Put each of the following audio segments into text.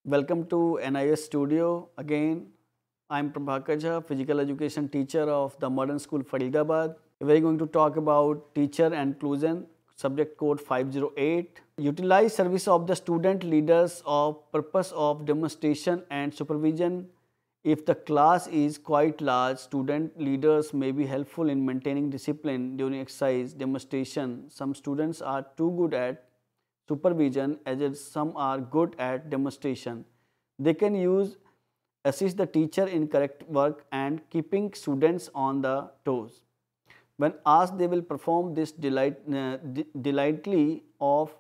Welcome to NIS Studio again. I'm Prabhakar Jha, physical education teacher of the Modern School Faridabad. We're going to talk about teacher inclusion, subject code 508. Utilize service of the student leaders of purpose of demonstration and supervision. If the class is quite large, student leaders may be helpful in maintaining discipline during exercise, demonstration. Some students are too good at supervision as some are good at demonstration. They can assist the teacher in correct work and keeping students on the toes. When asked, they will perform this delightfully of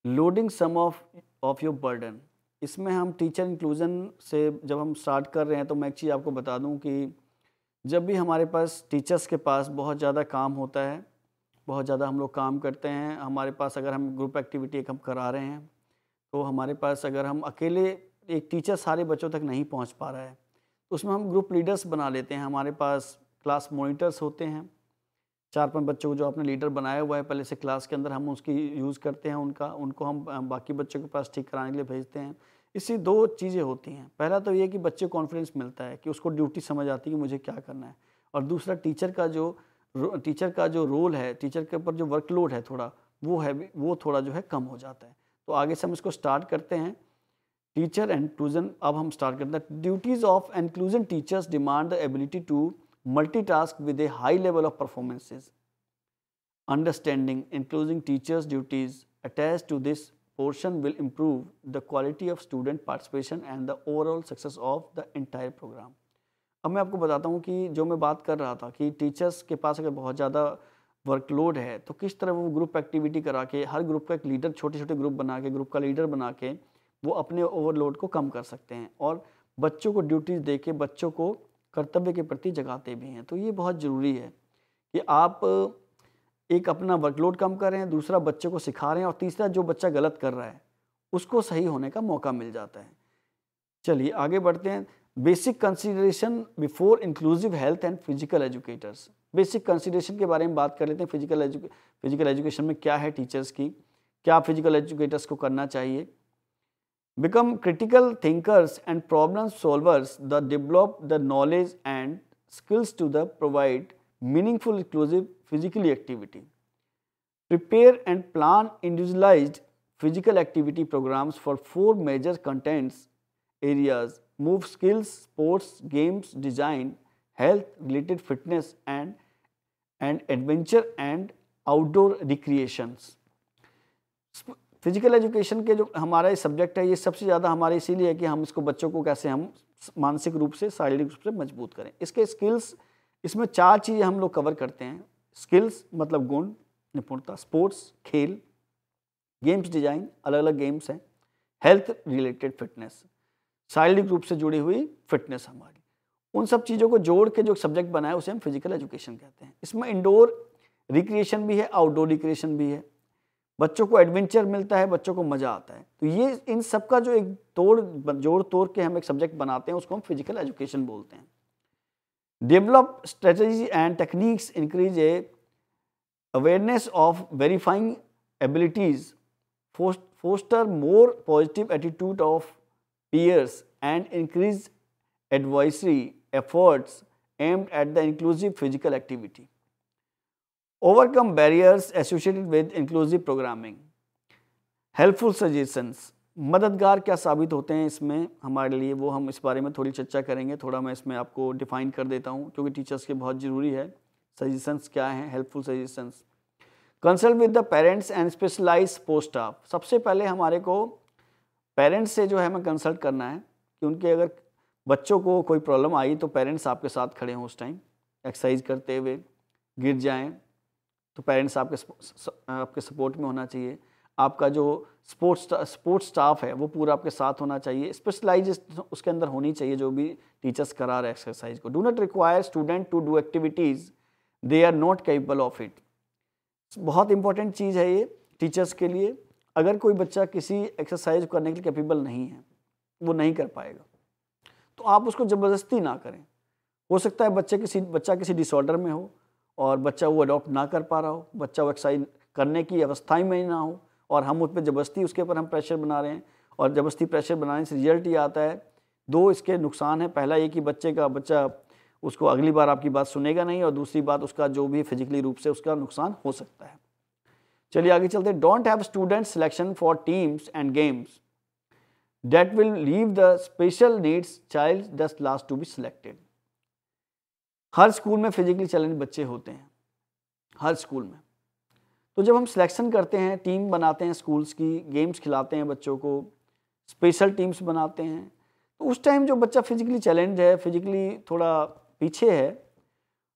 loading some of your burden. इसमें हम teacher inclusion से जब हम start कर रहे हैं तो मैं एक चीज़ आपको बता दूं कि जब भी हमारे पास टीचर्स के पास बहुत ज़्यादा काम होता है, बहुत ज़्यादा हम लोग काम करते हैं, हमारे पास अगर हम ग्रुप एक्टिविटी एक हम करा रहे हैं तो हमारे पास अगर हम अकेले एक टीचर सारे बच्चों तक नहीं पहुंच पा रहा है तो उसमें हम ग्रुप लीडर्स बना लेते हैं। हमारे पास क्लास मॉनिटर्स होते हैं, 4-5 बच्चों को जो आपने लीडर बनाया हुआ है पहले से क्लास के अंदर, हम उसकी यूज़ करते हैं उनको हम बाकी बच्चों के पास ठीक कराने के लिए भेजते हैं। इससे 2 चीज़ें होती हैं। पहला तो ये कि बच्चे को कॉन्फिडेंस मिलता है कि उसको ड्यूटी समझ आती है कि मुझे क्या करना है, और दूसरा टीचर का जो रोल है, टीचर के ऊपर जो वर्कलोड है थोड़ा वो थोड़ा जो है कम हो जाता है। तो आगे से हम इसको स्टार्ट करते हैं। टीचर इंक्लूजन अब हम स्टार्ट करते हैं। Duties of inclusion teachers demand the ability to multitask with a high level of performances. Understanding including teachers' duties attached to this portion will improve the quality of student participation and the overall success of the entire program. अब मैं आपको बताता हूँ कि जो मैं बात कर रहा था कि टीचर्स के पास अगर बहुत ज़्यादा वर्कलोड है तो किस तरह वो ग्रुप एक्टिविटी करा के, हर ग्रुप का एक लीडर, छोटे छोटे ग्रुप बना के, ग्रुप का लीडर बना के वो अपने ओवरलोड को कम कर सकते हैं और बच्चों को ड्यूटीज़ दे के बच्चों को कर्तव्य के प्रति जगाते भी हैं। तो ये बहुत ज़रूरी है कि आप एक अपना वर्कलोड कम कर रहे हैं, दूसरा बच्चे को सिखा रहे हैं, और तीसरा जो बच्चा गलत कर रहा है उसको सही होने का मौका मिल जाता है। चलिए आगे बढ़ते हैं। Basic consideration before inclusive health and physical educators. Basic consideration के बारे में बात कर लेते हैं। फिजिकल एजुकेशन में क्या है टीचर्स की, क्या फिजिकल एजुकेटर्स को करना चाहिए। Become critical thinkers and problem solvers that develop the knowledge and skills to provide meaningful inclusive physical activity. Prepare and plan individualized physical activity programs for 4 major contents areas: move skills, sports, games, design, health related fitness and adventure and outdoor recreations. Physical education के जो हमारा ये subject है, ये सबसे ज़्यादा हमारे इसीलिए है कि हम इसको बच्चों को कैसे हम मानसिक रूप से, शारीरिक रूप से मजबूत करें। इसके स्किल्स, इसमें 4 चीज़ें हम लोग कवर करते हैं। स्किल्स मतलब गुण, निपुणता, स्पोर्ट्स खेल, गेम्स डिजाइन, अलग अलग गेम्स हैं, हेल्थ रिलेटेड फिटनेस, शारीरिक रूप से जुड़ी हुई फिटनेस हमारी, उन सब चीज़ों को जोड़ के जो सब्जेक्ट बनाया उसे हम फिजिकल एजुकेशन कहते हैं। इसमें इंडोर रिक्रिएशन भी है, आउटडोर रिक्रिएशन भी है। बच्चों को एडवेंचर मिलता है, बच्चों को मज़ा आता है। तो ये इन सब का जो एक जोड़ तोड़ के हम एक सब्जेक्ट बनाते हैं उसको हम फिजिकल एजुकेशन बोलते हैं। Develop strategy and techniques increase awareness of verifying abilities, foster more positive attitude of peers and increase advisory efforts aimed at the inclusive physical activity. Overcome barriers associated with inclusive programming. Helpful suggestions. मददगार क्या साबित होते हैं इसमें हमारे लिए, वो हम इस बारे में थोड़ी चर्चा करेंगे। थोड़ा मैं इसमें आपको डिफाइन कर देता हूँ क्योंकि टीचर्स के बहुत ज़रूरी है। सजेशंस क्या हैं? Helpful suggestions. Consult with the parents and specialise support staff. सबसे पहले हमारे को पेरेंट्स से जो है हमें कंसल्ट करना है कि उनके अगर बच्चों को कोई प्रॉब्लम आई तो पेरेंट्स आपके साथ खड़े हों। उस टाइम एक्सरसाइज करते हुए गिर जाएँ तो पेरेंट्स आपके सपोर्ट में होना चाहिए। आपका जो स्पोर्ट्स स्टाफ है वो पूरा आपके साथ होना चाहिए। स्पेशलाइज उसके अंदर होनी चाहिए जो भी टीचर्स करा रहे एक्सरसाइज को। Do not require student to do activities they are not capable of it. बहुत इंपॉर्टेंट चीज़ है ये टीचर्स के लिए। अगर कोई बच्चा किसी एक्सरसाइज करने के लिए कैपेबल नहीं है, वो नहीं कर पाएगा, तो आप उसको ज़बरदस्ती ना करें। हो सकता है बच्चा किसी डिसऑर्डर में हो और बच्चा वो अडॉप्ट ना कर पा रहा हो, बच्चा वो एक्सरसाइज करने की अवस्था में ना हो, और हम उस पर ज़बरदस्ती उसके ऊपर हम प्रेशर बना रहे हैं और ज़बरदस्ती प्रेशर बनाने से रिजल्ट ये आता है। दो इसके नुकसान हैं, पहला ये कि बच्चा उसको अगली बार आपकी बात सुनेगा नहीं, और दूसरी बात उसका जो भी फिजिकली रूप से उसका नुकसान हो सकता है। चलिए आगे चलते हैं। Don't have student selection for teams and games that will leave the special needs child just last to be selected. हर स्कूल में फिजिकली चैलेंज बच्चे होते हैं, हर स्कूल में। तो जब हम सिलेक्शन करते हैं, टीम बनाते हैं स्कूल्स की, गेम्स खिलाते हैं बच्चों को, स्पेशल टीम्स बनाते हैं, तो उस टाइम जो बच्चा फिजिकली चैलेंज है, फिजिकली थोड़ा पीछे है,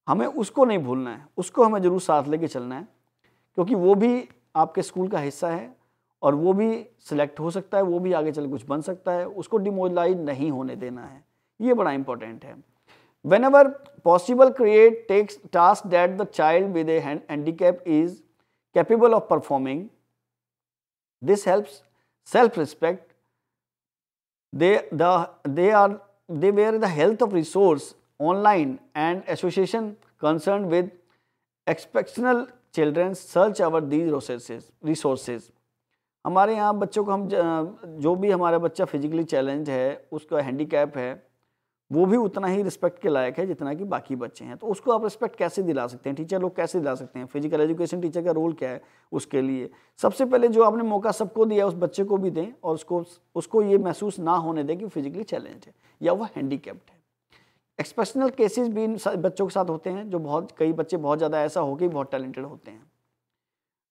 हमें उसको नहीं भूलना है, उसको हमें ज़रूर साथ लेके चलना है, क्योंकि वो भी आपके स्कूल का हिस्सा है और वो भी सिलेक्ट हो सकता है, वो भी आगे चल कुछ बन सकता है, उसको डिमोरलाइज नहीं होने देना है, ये बड़ा इंपॉर्टेंट है। Whenever possible, create takes task that the child with a handicap is capable of performing. This helps self-respect. They were the health of resource online and association concerned with exceptional children search over these resources. हमारे यहाँ बच्चों को हम जो भी हमारा बच्चा physically challenge है, उसका हैंडीकैप है, वो भी उतना ही रिस्पेक्ट के लायक है जितना कि बाकी बच्चे हैं। तो उसको आप रिस्पेक्ट कैसे दिला सकते हैं, टीचर लोग कैसे दिला सकते हैं, फिजिकल एजुकेशन टीचर का रोल क्या है उसके लिए? सबसे पहले जो आपने मौका सबको दिया उस बच्चे को भी दें, और उसको ये महसूस ना होने दें कि फिजिकली चैलेंज है या वह हैंडीकैप्ड है। एक्सेप्शनल केसेस भी इन बच्चों के साथ होते हैं, जो कई बच्चे बहुत ज़्यादा ऐसा हो कि बहुत टैलेंटेड होते हैं।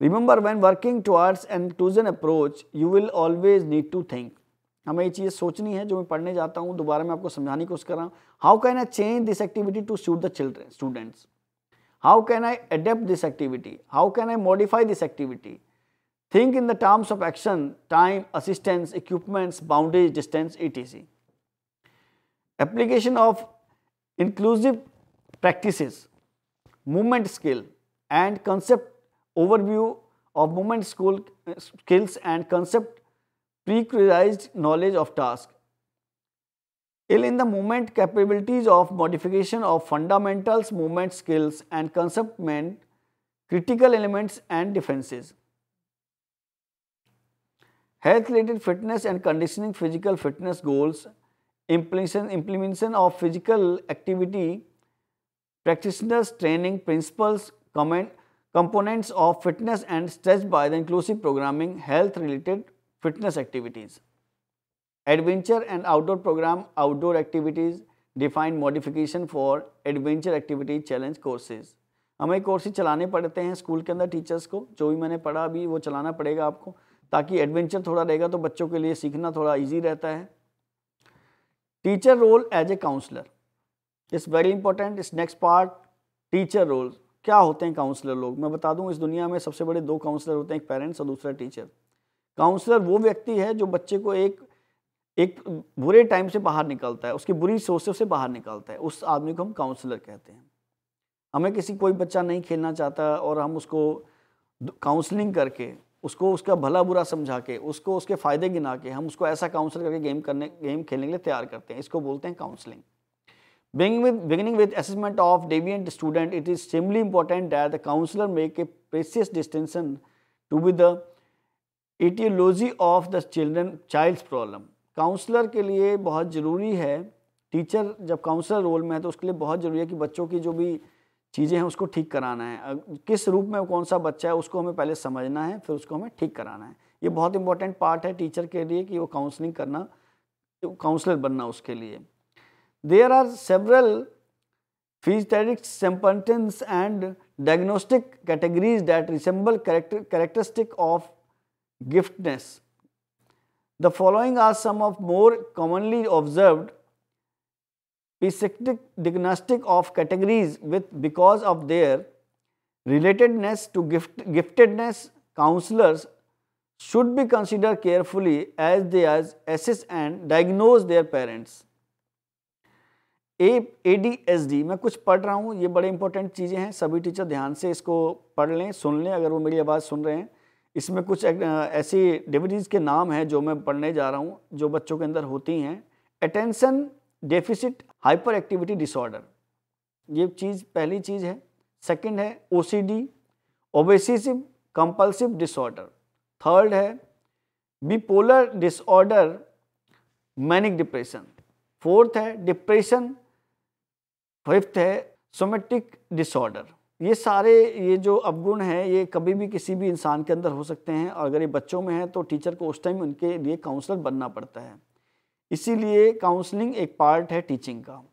Remember when working towards an inclusion approach you will always need to think. हमें ये चीज़ सोचनी है, जो मैं पढ़ने जाता हूँ दोबारा मैं आपको समझाने की कोशिश कर रहा हूँ। How can I change this activity to suit the children students? How can I adapt this activity? How can I modify this activity? Think in the terms of action, time, assistance, equipments, boundaries, distance, etc. Application of inclusive practices, movement skill and concept overview of movement skills and concept prerequisite knowledge of task. In the movement capabilities of modification of fundamentals, movement skills and concept meant critical elements and differences. Health related fitness and conditioning, physical fitness goals, implementation of physical activity, practitioners training principles, components of fitness and stressed by the inclusive programming, health related fitness activities. Adventure and outdoor program, outdoor activities, define modification for adventure activity challenge courses. हमें courses चलाने पड़ते हैं school के अंदर teachers को, जो भी मैंने पढ़ा अभी वो चलाना पड़ेगा आपको, ताकि एडवेंचर थोड़ा रहेगा तो बच्चों के लिए सीखना थोड़ा ईजी रहता है। Teacher role as a counsellor is very important. इस नेक्स्ट पार्ट, टीचर रोल क्या होते हैं काउंसलर लोग। मैं बता दूं, इस दुनिया में सबसे बड़े दो काउंसलर होते हैं, एक पेरेंट्स और दूसरा टीचर। काउंसलर वो व्यक्ति है जो बच्चे को एक बुरे टाइम से बाहर निकलता है, उसकी बुरी सोचों से बाहर निकलता है, उस आदमी को हम काउंसलर कहते हैं। हमें कोई बच्चा नहीं खेलना चाहता और हम उसको काउंसलिंग करके, उसको उसका भला बुरा समझा के, उसको उसके फ़ायदे गिना के हम उसको ऐसा काउंसल करके गेम खेलने के लिए तैयार करते हैं, इसको बोलते हैं counselling. Beginning with assessment of deviant student, it is extremely important that the counselor make a precise distinction to be the etiology of the child's problem. Counsellor के लिए बहुत ज़रूरी है, टीचर जब काउंसलर रोल में है तो उसके लिए बहुत ज़रूरी है कि बच्चों की जो भी चीज़ें हैं उसको ठीक कराना है। किस रूप में कौन सा बच्चा है उसको हमें पहले समझना है, फिर उसको हमें ठीक कराना है। ये बहुत इंपॉर्टेंट पार्ट है टीचर के लिए कि वो काउंसलिंग करना, काउंसलर बनना उसके लिए। There are several physiotherapeutic symptoms and diagnostic categories that resemble characteristic of giftedness. The following are some of more commonly observed psychiatric diagnostic of categories because of their relatedness to giftedness. Counselors should be considered carefully as they assess and diagnose their parents. ADHD मैं कुछ पढ़ रहा हूँ, ये बड़े important चीज़ें हैं, सभी टीचर ध्यान से इसको पढ़ लें, सुन लें अगर वो मेरी आवाज़ सुन रहे हैं। इसमें कुछ ऐसी डिवीज़ के नाम हैं जो मैं पढ़ने जा रहा हूँ जो बच्चों के अंदर होती हैं। Attention deficit hyper activity disorder, ये चीज़ पहली चीज़ है। सेकंड है OCD ओबेसिव कंपल्सिव डिसऑर्डर। थर्ड है बिपोलर डिसऑर्डर, मैनिक डिप्रेशन। फोर्थ है डिप्रेशन, फिफ्थ है सोमेटिक डिसऑर्डर। ये जो अवगुण हैं ये कभी भी किसी भी इंसान के अंदर हो सकते हैं, और अगर ये बच्चों में है तो टीचर को उस टाइम उनके लिए काउंसलर बनना पड़ता है। इसीलिए काउंसलिंग एक पार्ट है टीचिंग का।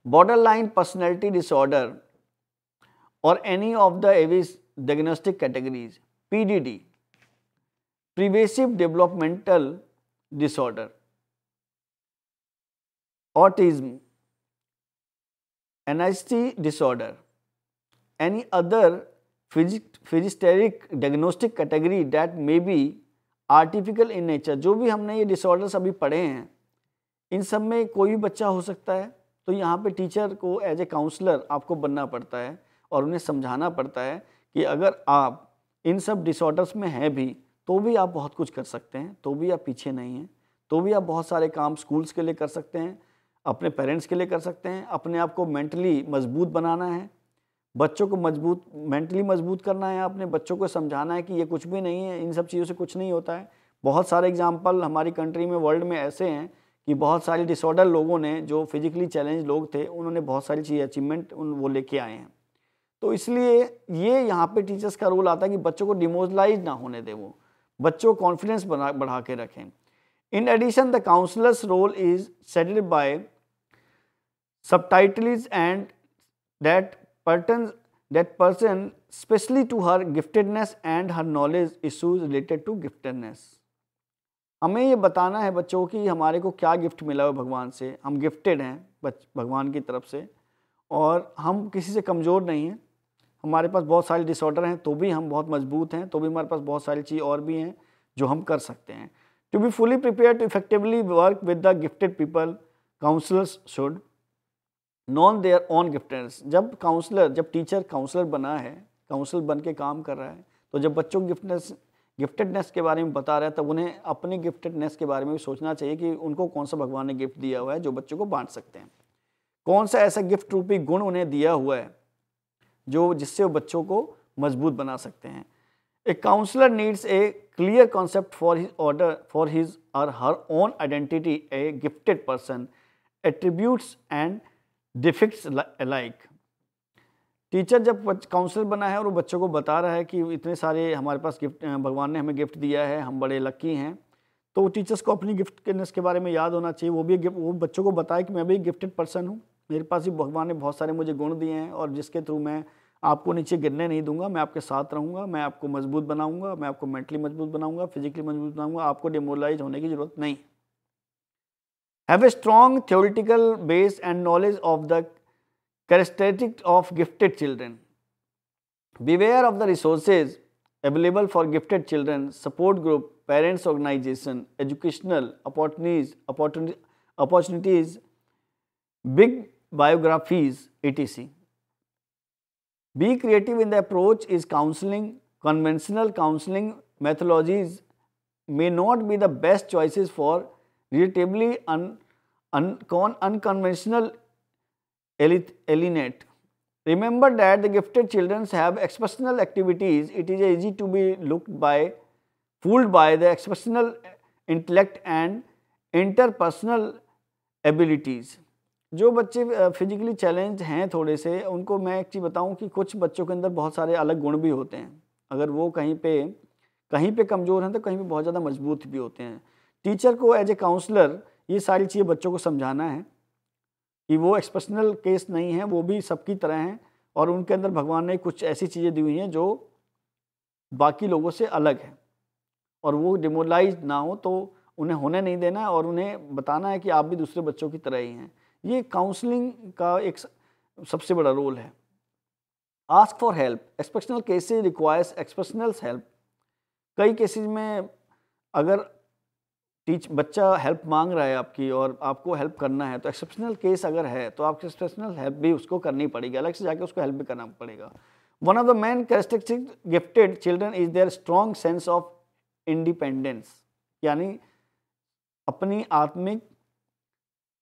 बॉर्डरलाइन पर्सनैलिटी डिसऑर्डर और any of the avis diagnostic categories, PDD, pervasive developmental disorder, autism, anxiety disorder, any other physiognomic diagnostic category that may be artificial in nature। जो भी हमने ये डिसऑर्डर्स अभी पढ़े हैं इन सब में कोई भी बच्चा हो सकता है, तो यहाँ पे टीचर को एज ए काउंसलर आपको बनना पड़ता है और उन्हें समझाना पड़ता है कि अगर आप इन सब डिसऑर्डर्स में हैं भी तो भी आप बहुत कुछ कर सकते हैं, तो भी आप पीछे नहीं हैं, तो भी आप बहुत सारे काम स्कूल्स के लिए कर सकते हैं, अपने पेरेंट्स के लिए कर सकते हैं। अपने आप को मेंटली मजबूत बनाना है, बच्चों को मेंटली मजबूत करना है, अपने बच्चों को समझाना है कि ये कुछ भी नहीं है, इन सब चीज़ों से कुछ नहीं होता है। बहुत सारे एग्जांपल हमारी कंट्री में, वर्ल्ड में ऐसे हैं कि बहुत सारे डिसऑर्डर लोगों ने, जो फिजिकली चैलेंज लोग थे, उन्होंने बहुत सारी चीज़ अचीवमेंट वो लेके आए हैं। तो इसलिए ये यहाँ पे टीचर्स का रोल आता है कि बच्चों को डिमोरलाइज ना होने दें, वो बच्चों को कॉन्फिडेंस बढ़ा के रखें। In addition the counsellor's role is stated by subtitles and that person specially to her giftedness and her knowledge issues related to giftedness। हमें ये बताना है बच्चों की हमारे को क्या गिफ्ट मिला है भगवान से, हम गिफ्टेड हैं भगवान की तरफ से, और हम किसी से कमज़ोर नहीं हैं। हमारे पास बहुत सारे डिसऑर्डर हैं तो भी हम बहुत मजबूत हैं, तो भी हमारे पास बहुत सारी चीज़ और भी हैं जो हम कर सकते हैं। To be fully prepare to effectively work with the gifted people, counsellors should known their on giftedness. जब टीचर काउंसलर बना है, काउंसलर बन के काम कर रहा है, तो जब बच्चों को गिफ्टेडनेस के बारे में बता रहा है तब उन्हें अपनी गिफ्टेडनेस के बारे में भी सोचना चाहिए कि उनको कौन सा भगवान ने गिफ्ट दिया हुआ है जो बच्चों को बांट सकते हैं, कौन सा ऐसा गिफ्ट रूपी गुण उन्हें दिया हुआ है जिससे वो बच्चों को मजबूत बना सकते हैं। A counsellor needs a clear concept for his or her own identity, a gifted person, attributes and deficits like. Teacher जब काउंसलर बना है और वो बच्चों को बता रहा है कि इतने सारे हमारे पास गिफ्ट, भगवान ने हमें गिफ्ट दिया है, हम बड़े लकी हैं, तो टीचर्स को अपनी गिफ्टनेस के बारे में याद होना चाहिए। वो बच्चों को बताए कि मैं भी गिफ्टेड पर्सन हूँ, मेरे पास भी भगवान ने बहुत सारे मुझे गुण दिए हैं और जिसके थ्रू मैं आपको नीचे गिरने नहीं दूंगा, मैं आपके साथ रहूँगा, मैं आपको मजबूत बनाऊँगा, मैं आपको मेंटली मजबूत बनाऊँगा, फिजिकली मजबूत बनाऊँगा, आपको डिमोरलाइज होने की ज़रूरत नहीं। Have a strong theoretical base and knowledge of the characteristics of gifted children. Beware of the resources available for gifted children, support group, parents organization, educational opportunities, big biographies, etc. Be creative in the approach is counseling. Conventional counseling methodologies may not be the best choices for relatively unconventional alienate. Remember that the gifted children have exceptional activities. It is easy to be fooled by the exceptional intellect and interpersonal abilities. जो बच्चे physically challenge हैं थोड़े से, उनको मैं एक चीज़ बताऊं कि कुछ बच्चों के अंदर बहुत सारे अलग गुण भी होते हैं। अगर वो कहीं पे कमज़ोर हैं तो कहीं पे बहुत ज़्यादा मजबूत भी होते हैं। टीचर को एज ए काउंसलर ये सारी चीज़ें बच्चों को समझाना है कि वो एक्सेप्शनल केस नहीं है, वो भी सबकी तरह हैं और उनके अंदर भगवान ने कुछ ऐसी चीज़ें दी हुई हैं जो बाकी लोगों से अलग है, और वो डिमोरलाइज ना हो तो उन्हें होने नहीं देना और उन्हें बताना है कि आप भी दूसरे बच्चों की तरह ही हैं। ये काउंसलिंग का एक सबसे बड़ा रोल है। Ask for help, exceptional cases requires exceptional help. कई केसेस में अगर बच्चा हेल्प मांग रहा है आपकी और आपको हेल्प करना है, तो एक्सेप्शनल केस अगर है तो आपको एक्सेप्शनल हेल्प भी उसको करनी पड़ेगी, अलग से जाके उसको हेल्प भी करना पड़ेगा। One of the main characteristics gifted children is their strong sense of independence, यानी अपनी आत्मिक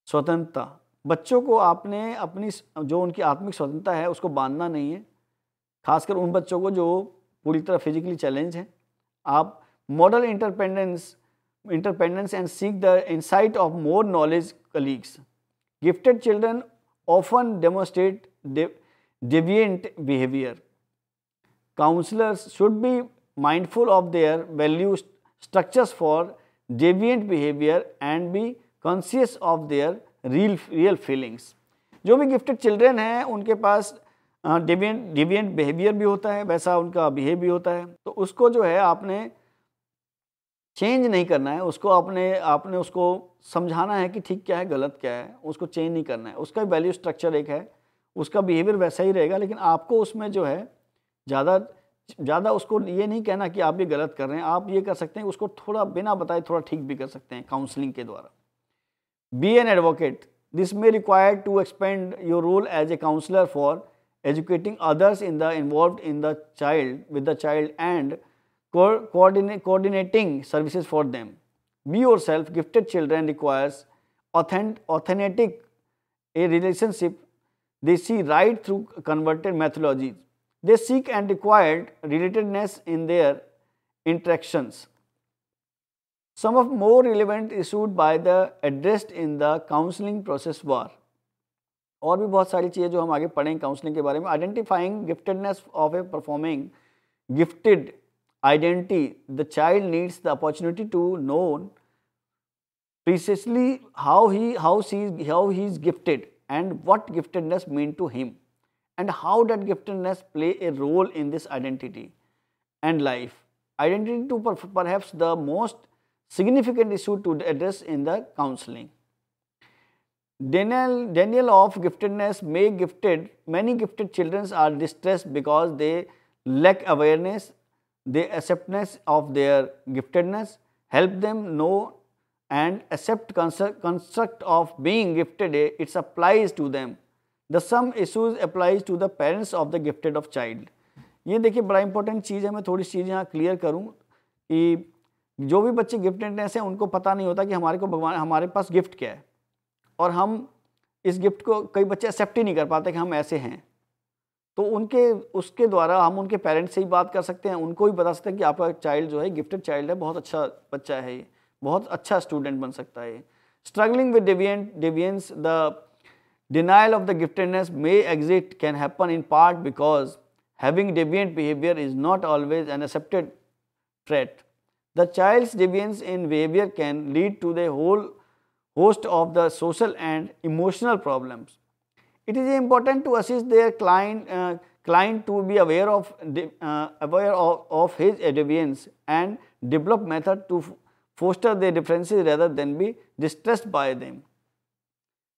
स्वतंत्रता। बच्चों को आपने अपनी जो उनकी आत्मिक स्वतंत्रता है उसको बांधना नहीं है, खासकर उन बच्चों को जो पूरी तरह फिजिकली चैलेंज हैं। आप model independence and seek the insight of more knowledge colleagues. Gifted children often demonstrate deviant behavior. Counselors should be mindful of their value structures for deviant behavior and be conscious of their real feelings. जो भी gifted children हैं उनके पास deviant behaviour भी होता है, वैसा उनका behave भी होता है, तो उसको जो है आपने चेंज नहीं करना है, उसको आपने उसको समझाना है कि ठीक क्या है गलत क्या है, उसको चेंज नहीं करना है। उसका वैल्यू स्ट्रक्चर एक है, उसका बिहेवियर वैसा ही रहेगा, लेकिन आपको उसमें जो है ज़्यादा उसको ये नहीं कहना कि आप ये गलत कर रहे हैं। आप ये कर सकते हैं, उसको थोड़ा बिना बताए थोड़ा ठीक भी कर सकते हैं काउंसलिंग के द्वारा। Be an advocate, this may require to expand your role as a counsellor for educating others involved in the child and coordinating services for them. Be yourself. Gifted children requires authentic a relationship. They see right through converted methodologies. They seek and required relatedness in their interactions. Some of more relevant issued by the addressed in the counseling process were, और भी बहुत सारी चीज़ें जो हम आगे पढ़ेंगे counselling के बारे में। Identifying giftedness of a performing gifted identity, the child needs the opportunity to know precisely how he is gifted and what giftedness mean to him and how that giftedness play a role in this identity and life. Identity to perhaps the most significant issue to address in the counseling. Denial of giftedness many gifted children are distressed because they lack awareness, they acceptance of their giftedness, help them know and accept construct of being gifted, it applies to them. The some issues applies to the parents of the gifted of child. ये देखिए बड़ा important चीज़ है, मैं थोड़ी चीज़ यहाँ clear करूँ कि जो भी बच्चे गिफ्टेडनेस हैं उनको पता नहीं होता कि हमारे पास गिफ्ट क्या है, और हम इस गिफ्ट को कई बच्चे एक्सेप्ट ही नहीं कर पाते कि हम ऐसे हैं। तो उसके द्वारा हम उनके पेरेंट्स से ही बात कर सकते हैं, उनको भी बता सकते हैं कि आपका चाइल्ड जो है गिफ्टेड चाइल्ड है, बहुत अच्छा बच्चा है, ये बहुत अच्छा स्टूडेंट बन सकता है। Struggling with deviance, the denial of the giftedness may exist can happen in part because having deviant behavior is not always an accepted trait. The child's deviance in behavior can lead to the whole host of the social and emotional problems. It is important to assist their client to be aware of his deviance and develop method to foster their differences rather than be distressed by them.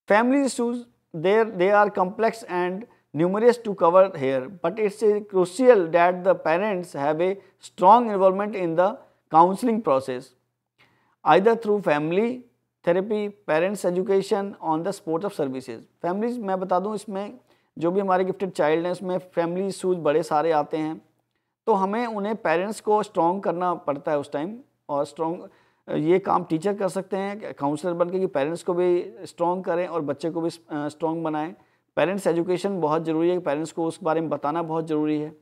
Family issues, they are complex and numerous to cover here, but it's crucial that the parents have a strong involvement in the counseling process, either through family therapy, parents education on the support of services. Families मैं बता दूं, इसमें जो भी हमारे gifted child हैं उसमें family issues बड़े सारे आते हैं, तो हमें उन्हें पेरेंट्स को स्ट्रॉन्ग करना पड़ता है उस टाइम, और स्ट्रॉन्ग ये काम टीचर कर सकते हैं काउंसलर बन के कि पेरेंट्स को भी स्ट्रॉन्ग करें और बच्चे को भी स्ट्रॉन्ग बनाएं. पेरेंट्स एजुकेशन बहुत ज़रूरी है, पेरेंट्स को उस बारे में बताना बहुत ज़रूरी है.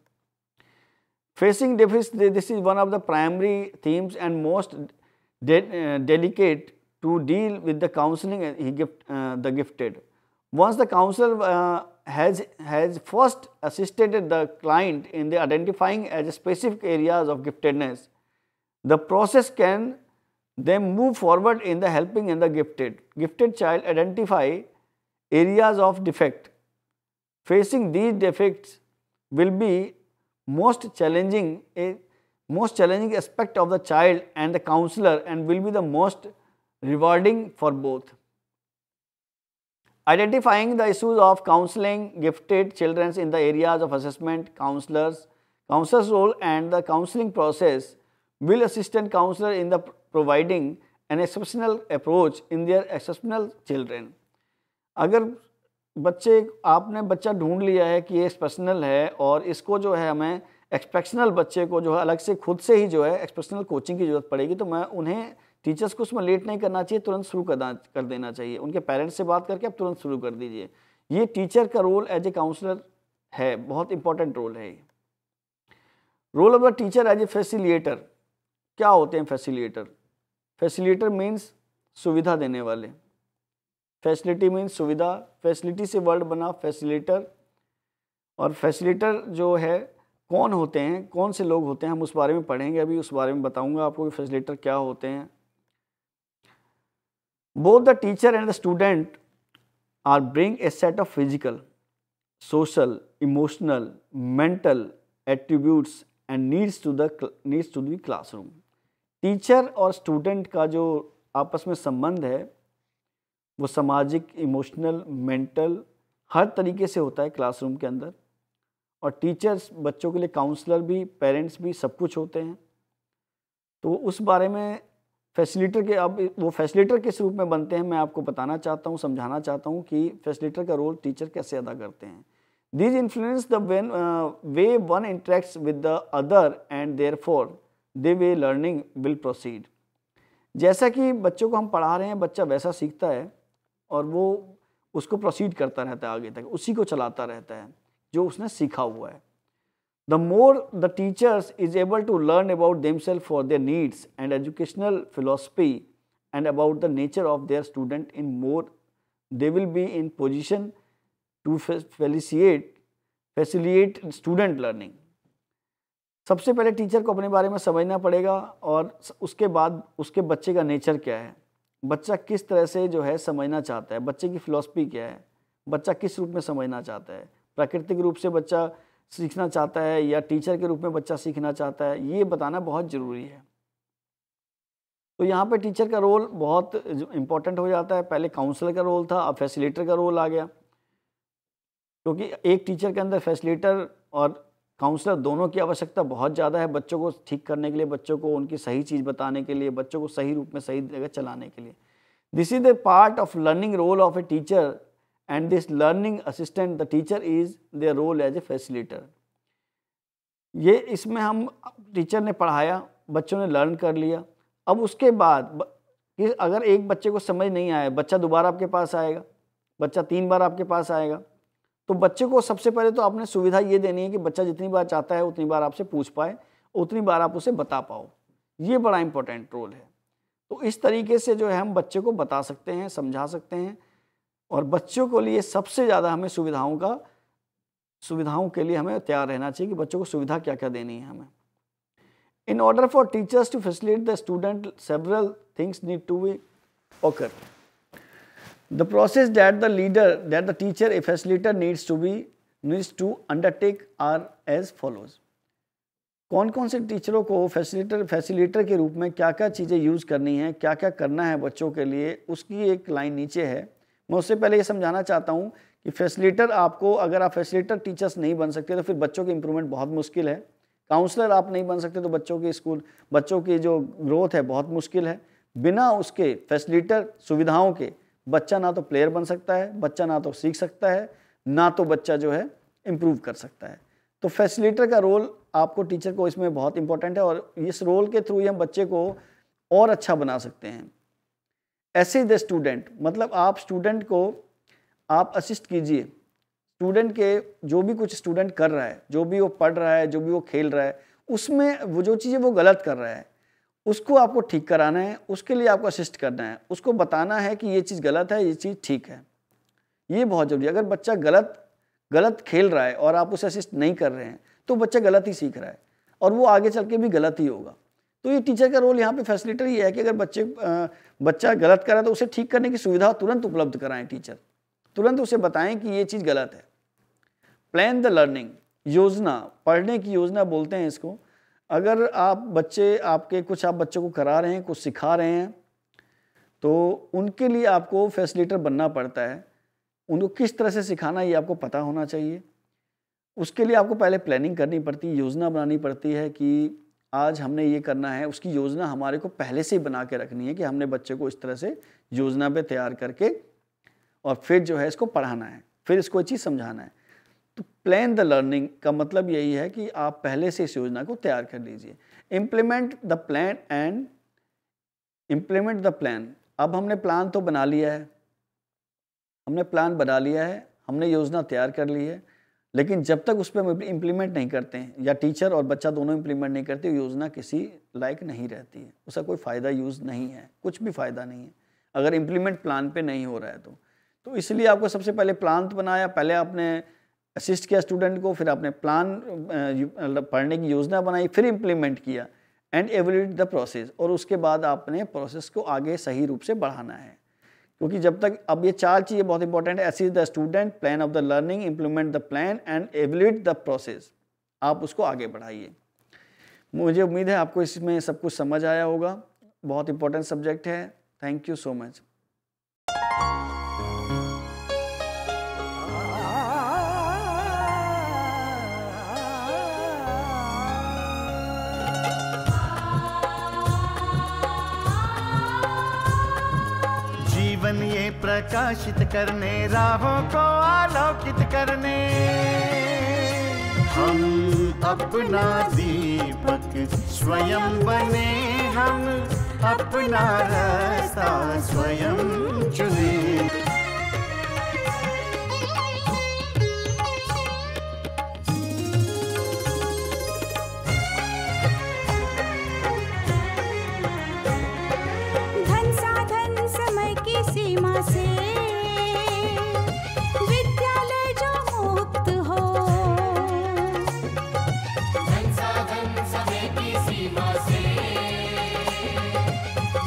Facing deficit, this is one of the primary themes and most delicate to deal with the counseling the gifted. Once the counselor has first assisted the client in the identifying as specific areas of giftedness, the process can then move forward in the helping in the gifted child identify areas of defect. Facing these defects will be most challenging aspect of the child and the counselor, and will be the most rewarding for both. Identifying the issues of counseling gifted children in the areas of assessment, counselor's role and the counseling process will assistant counselor in the providing an exceptional approach in their exceptional children. अगर आपने बच्चा ढूंढ लिया है कि ये एक्सपेशनल है और इसको जो है हमें एक्सपेशनल बच्चे को जो है अलग से खुद से ही जो है एक्सपेशनल कोचिंग की ज़रूरत पड़ेगी, तो मैं उन्हें टीचर्स को उसमें लेट नहीं करना चाहिए, तुरंत शुरू कर देना चाहिए. उनके पेरेंट्स से बात करके आप तुरंत शुरू कर दीजिए. ये टीचर का रोल एज ए काउंसलर है, बहुत इंपॉर्टेंट रोल है. Role of the teacher as a facilitator. क्या होते हैं फैसिलिटेटर? फैसिलिटेटर मीन्स सुविधा देने वाले, फैसिलिटी मीन्स सुविधा, फैसिलिटी से वर्ड बना फैसिलिटेटर। और फैसिलिटेटर जो है कौन होते हैं, कौन से लोग होते हैं, हम उस बारे में पढ़ेंगे, अभी उस बारे में बताऊंगा आपको कि फैसिलिटेटर क्या होते हैं। Both the teacher and the student are bring a set of physical, social, emotional, mental attributes and needs to the classroom. Teacher और स्टूडेंट का जो आपस में संबंध है वो सामाजिक, इमोशनल, मेंटल हर तरीके से होता है क्लासरूम के अंदर। और टीचर्स बच्चों के लिए काउंसलर भी, पेरेंट्स भी, सब कुछ होते हैं। तो उस बारे में फैसिलिटेटर के, अब वो फैसिलिटेटर किस रूप में बनते हैं मैं आपको बताना चाहता हूँ, समझाना चाहता हूँ कि फैसिलिटेटर का रोल टीचर कैसे अदा करते हैं। These influence the way one interacts with the other and therefore the way learning will proceed। जैसा कि बच्चों को हम पढ़ा रहे हैं, बच्चा वैसा सीखता है और वो उसको प्रोसीड करता रहता है आगे तक, उसी को चलाता रहता है जो उसने सीखा हुआ है। The more the teachers is able to learn about themselves for their needs and educational philosophy and about the nature of their student, in more they will be in position to facilitate student learning। सबसे पहले teacher को अपने बारे में समझना पड़ेगा और उसके बाद उसके बच्चे का नेचर क्या है, बच्चा किस तरह से जो है समझना चाहता है, बच्चे की फिलॉसफी क्या है, बच्चा किस रूप में समझना चाहता है, प्राकृतिक रूप से बच्चा सीखना चाहता है या टीचर के रूप में बच्चा सीखना चाहता है, ये बताना बहुत ज़रूरी है। तो यहाँ पे टीचर का रोल बहुत इम्पोर्टेंट हो जाता है। पहले काउंसलर का रोल था, अब फैसिलिटेटर का रोल आ गया, क्योंकि एक टीचर के अंदर फैसिलिटेटर और काउंसलर दोनों की आवश्यकता बहुत ज़्यादा है बच्चों को ठीक करने के लिए, बच्चों को उनकी सही चीज़ बताने के लिए, बच्चों को सही रूप में सही जगह चलाने के लिए। This is the part of learning role of a teacher and this learning assistant the teacher is their role as a facilitator. ये इसमें हम टीचर ने पढ़ाया, बच्चों ने लर्न कर लिया, अब उसके बाद अगर एक बच्चे को समझ नहीं आया, बच्चा दोबारा आपके पास आएगा, बच्चा 3 बार आपके पास आएगा, तो बच्चे को सबसे पहले तो आपने सुविधा ये देनी है कि बच्चा जितनी बार चाहता है उतनी बार आपसे पूछ पाए, उतनी बार आप उसे बता पाओ। ये बड़ा इंपॉर्टेंट रोल है। तो इस तरीके से जो है हम बच्चे को बता सकते हैं, समझा सकते हैं, और बच्चों को लिए सबसे ज़्यादा हमें सुविधाओं के लिए हमें तैयार रहना चाहिए कि बच्चों को सुविधा क्या क्या देनी है हमें। In order for teachers to facilitate the student, several things need to be occur. The process that the teacher, a facilitator needs to undertake are as follows. कौन कौन से टीचरों को फैसिलिटेटर के रूप में क्या क्या चीज़ें यूज़ करनी है, क्या क्या करना है बच्चों के लिए, उसकी एक लाइन नीचे है। मैं उससे पहले ये समझाना चाहता हूँ कि फैसिलिटेटर आपको, अगर आप फैसिलिटेटर टीचर्स नहीं बन सकते तो फिर बच्चों की इम्प्रूवमेंट बहुत मुश्किल है। काउंसलर आप नहीं बन सकते तो बच्चों की जो ग्रोथ है बहुत मुश्किल है। बिना उसके फैसिलिटेटर सुविधाओं के बच्चा ना तो प्लेयर बन सकता है, बच्चा ना तो सीख सकता है, ना तो बच्चा जो है इम्प्रूव कर सकता है। तो फैसिलिटेटर का रोल आपको, टीचर को इसमें बहुत इंपॉर्टेंट है और इस रोल के थ्रू ही हम बच्चे को और अच्छा बना सकते हैं। ऐसे द स्टूडेंट, मतलब आप स्टूडेंट को आप असिस्ट कीजिए, स्टूडेंट के जो भी कुछ स्टूडेंट कर रहा है, जो भी वो पढ़ रहा है, जो भी वो खेल रहा है, उसमें वो जो चीज़ें वो गलत कर रहा है उसको आपको ठीक कराना है, उसके लिए आपको असिस्ट करना है, उसको बताना है कि ये चीज़ गलत है, ये चीज़ ठीक है। ये बहुत ज़रूरी है। अगर बच्चा गलत खेल रहा है और आप उसे असिस्ट नहीं कर रहे हैं तो बच्चा गलत ही सीख रहा है और वो आगे चल के भी गलत ही होगा। तो ये टीचर का रोल यहाँ पे फैसिलिटेटर ही है कि अगर बच्चा गलत कर रहा है तो उसे ठीक करने की सुविधा तुरंत उपलब्ध कराएं टीचर, तुरंत उसे बताएं कि ये चीज़ गलत है। प्लान द लर्निंग, योजना, पढ़ने की योजना बोलते हैं इसको। अगर आप बच्चों को करा रहे हैं, कुछ सिखा रहे हैं, तो उनके लिए आपको फैसिलिटेटर बनना पड़ता है। उनको किस तरह से सिखाना ये आपको पता होना चाहिए। उसके लिए आपको पहले प्लानिंग करनी पड़ती है, योजना बनानी पड़ती है कि आज हमने ये करना है। उसकी योजना हमारे को पहले से ही बना के रखनी है कि हमने बच्चे को इस तरह से योजना पे तैयार करके और फिर जो है इसको पढ़ाना है, फिर इसको ये चीज़ समझाना है। तो प्लान द लर्निंग का मतलब यही है कि आप पहले से इस योजना को तैयार कर लीजिए। Implement the plan. अब हमने प्लान तो बना लिया है, हमने योजना तैयार कर ली है। लेकिन जब तक उस पर इम्प्लीमेंट नहीं करते हैं या टीचर और बच्चा दोनों इम्प्लीमेंट नहीं करते, योजना किसी लायक नहीं रहती है, उसका कोई फ़ायदा यूज़ नहीं है, कुछ भी फ़ायदा नहीं है अगर इम्प्लीमेंट प्लान पे नहीं हो रहा है तो इसलिए आपको सबसे पहले प्लान बनाया, पहले आपने असिस्ट किया स्टूडेंट को, फिर आपने प्लान पढ़ने की योजना बनाई, फिर इम्प्लीमेंट किया एंड एवल्यूएट द प्रोसेस, और उसके बाद आपने प्रोसेस को आगे सही रूप से बढ़ाना है। क्योंकि जब तक, अब ये 4 चीज़ें बहुत इंपॉर्टेंट है, assist the student, plan of the learning, implement the plan and evaluate the process. आप उसको आगे बढ़ाइए। मुझे उम्मीद है आपको इसमें सब कुछ समझ आया होगा। बहुत इंपॉर्टेंट सब्जेक्ट है। Thank you so much. जीवन ये प्रकाशित करने, राहों को आलोकित करने, हम अपना दीपक स्वयं बने, हम अपना रास्ता स्वयं चुने। धन साधन समय की सीमा से विद्यालय जो मुक्त हो, धन साधन समय की सीमा से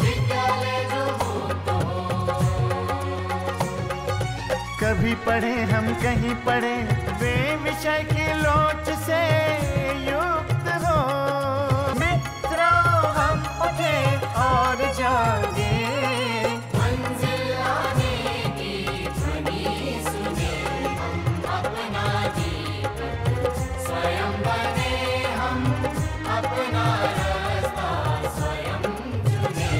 विद्यालय जो मुक्त हो। कभी पढ़े हम कहीं पढ़े, वे विषय की लोच से युक्त हो। मित्रों हम उठे और जागे, मंजिल आने की ध्वनि सुने, हम अपना दीपक स्वयं बने, हम अपना रास्ता स्वयं चुने,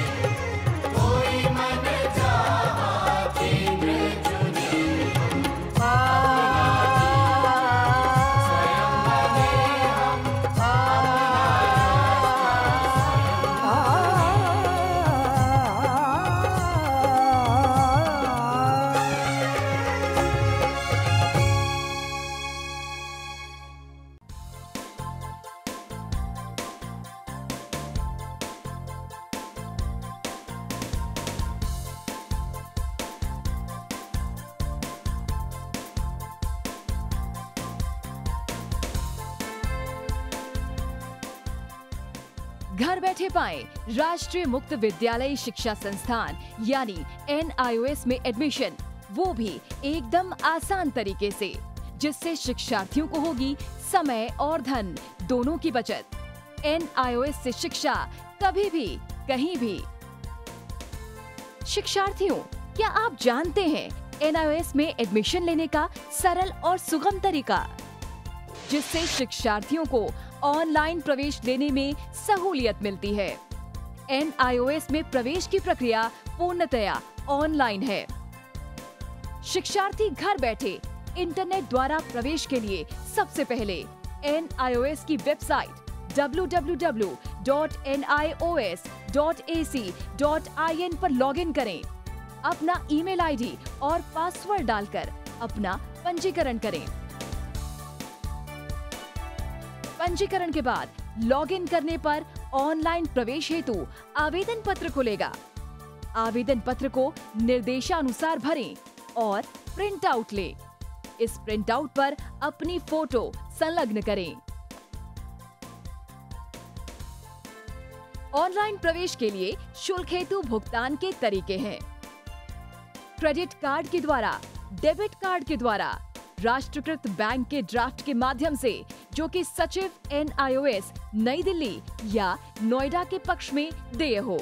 कोई मन चाहा केंद्र चुने, घर बैठे पाएं राष्ट्रीय मुक्त विद्यालयी शिक्षा संस्थान यानी NIOS में एडमिशन, वो भी एकदम आसान तरीके से, जिससे शिक्षार्थियों को होगी समय और धन दोनों की बचत। NIOS से शिक्षा कभी भी कहीं भी। शिक्षार्थियों, क्या आप जानते हैं NIOS में एडमिशन लेने का सरल और सुगम तरीका, जिससे शिक्षार्थियों को ऑनलाइन प्रवेश लेने में सहूलियत मिलती है। NIOS में प्रवेश की प्रक्रिया पूर्णतया ऑनलाइन है। शिक्षार्थी घर बैठे इंटरनेट द्वारा प्रवेश के लिए सबसे पहले NIOS की वेबसाइट www.nios.ac.in पर लॉगिन करें। अपना ईमेल आईडी और पासवर्ड डालकर अपना पंजीकरण करें। पंजीकरण के बाद लॉगिन करने पर ऑनलाइन प्रवेश हेतु आवेदन पत्र खुलेगा। आवेदन पत्र को निर्देशानुसार भरें और प्रिंट आउट लें। इस प्रिंट आउट पर अपनी फोटो संलग्न करें। ऑनलाइन प्रवेश के लिए शुल्क हेतु भुगतान के तरीके हैं: क्रेडिट कार्ड के द्वारा, डेबिट कार्ड के द्वारा, राष्ट्रीयकृत बैंक के ड्राफ्ट के माध्यम से, जो कि सचिव NIOS नई दिल्ली या नोएडा के पक्ष में देय हो।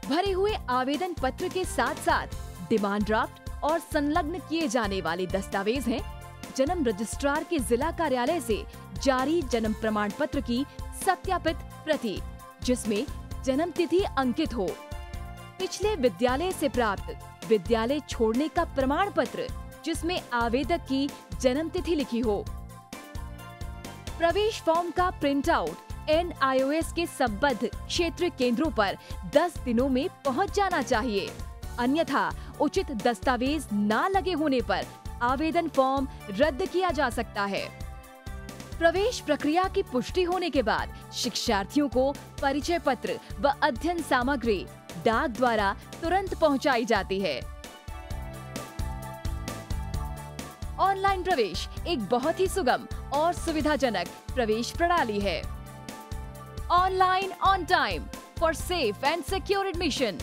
भरे हुए आवेदन पत्र के साथ साथ डिमांड ड्राफ्ट और संलग्न किए जाने वाले दस्तावेज हैं: जन्म रजिस्ट्रार के जिला कार्यालय से जारी जन्म प्रमाण पत्र की सत्यापित प्रति, जिसमें जन्म तिथि अंकित हो, पिछले विद्यालय से प्राप्त विद्यालय छोड़ने का प्रमाण पत्र, जिसमें आवेदक की जन्म तिथि लिखी हो, प्रवेश फॉर्म का प्रिंट आउट NIOS के संबद्ध क्षेत्रीय केंद्रों पर 10 दिनों में पहुंच जाना चाहिए। अन्यथा उचित दस्तावेज ना लगे होने पर आवेदन फॉर्म रद्द किया जा सकता है। प्रवेश प्रक्रिया की पुष्टि होने के बाद शिक्षार्थियों को परिचय पत्र व अध्ययन सामग्री डाक द्वारा तुरंत पहुंचाई जाती है। ऑनलाइन प्रवेश एक बहुत ही सुगम और सुविधाजनक प्रवेश प्रणाली है। Online on time for safe and secure admission.